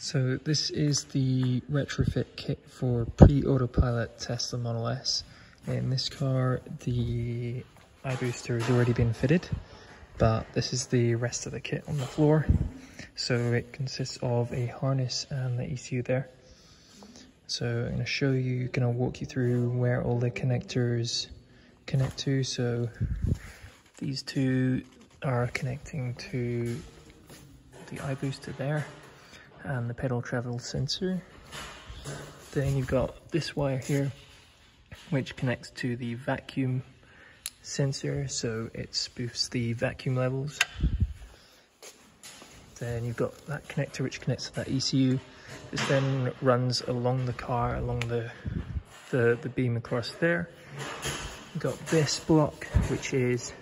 So this is the retrofit kit for pre-Autopilot Tesla Model S. In this car, the iBooster has already been fitted, but this is the rest of the kit on the floor. So it consists of a harness and the ECU there. So I'm going to show you, going to walk you through where all the connectors connect to. So these two are connecting to the iBooster there and the pedal travel sensor. Then you've got this wire here which connects to the vacuum sensor, so it spoofs the vacuum levels. Then you've got that connector which connects to that ECU. This then runs along the car, along the beam across there. You've got this block which is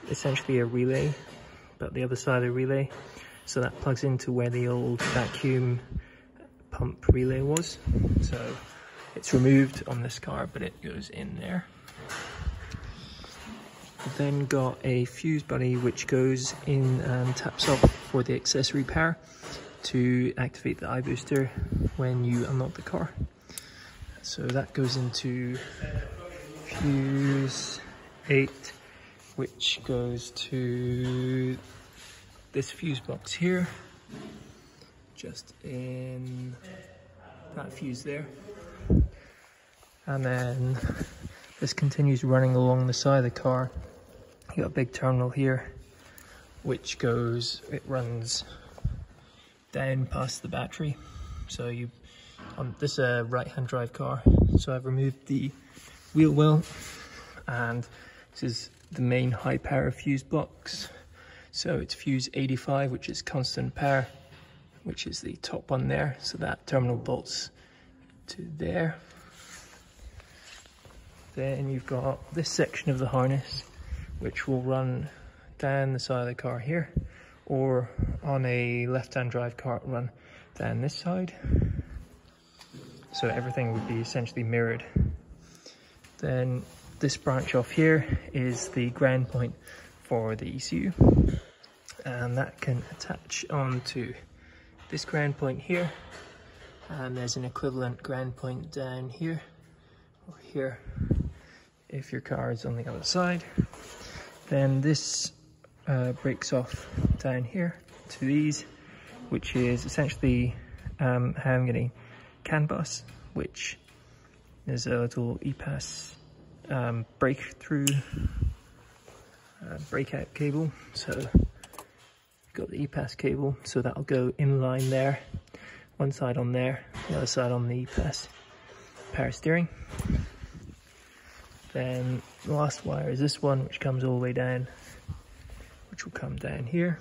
essentially a relay, but the other side of the relay. So that plugs into where the old vacuum pump relay was. So it's removed on this car, but it goes in there. We've then got a fuse buddy which goes in and taps off for the accessory power to activate the iBooster when you unlock the car. So that goes into fuse 8, which goes to this fuse box here, just in that fuse there. And then this continues running along the side of the car. You got a big terminal here, which it runs down past the battery. So this is a right-hand drive car. So I've removed the wheel well, and this is the main high power fuse box. So it's fuse 85, which is constant power, which is the top one there. So that terminal bolts to there. Then you've got this section of the harness, which will run down the side of the car here, or on a left-hand drive car, it will run down this side. So everything would be essentially mirrored. Then this branch off here is the ground point for the ECU, and that can attach onto this ground point here, and there's an equivalent ground point down here or here if your car is on the other side. Then this breaks off down here to these, which is essentially how I'm getting CAN bus, which is a little EPAS breakthrough breakout cable. So you've got the EPAS cable, so that'll go in line there, one side on there, the other side on the EPAS power steering. Then the last wire is this one, which comes all the way down, which will come down here,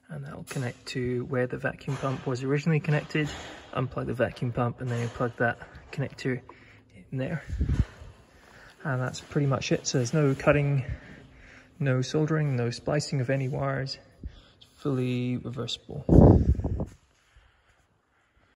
and that'll connect to where the vacuum pump was originally connected. Unplug the vacuum pump and then you plug that connector in there, and that's pretty much it. So there's no cutting, no soldering, no splicing of any wires. It's fully reversible.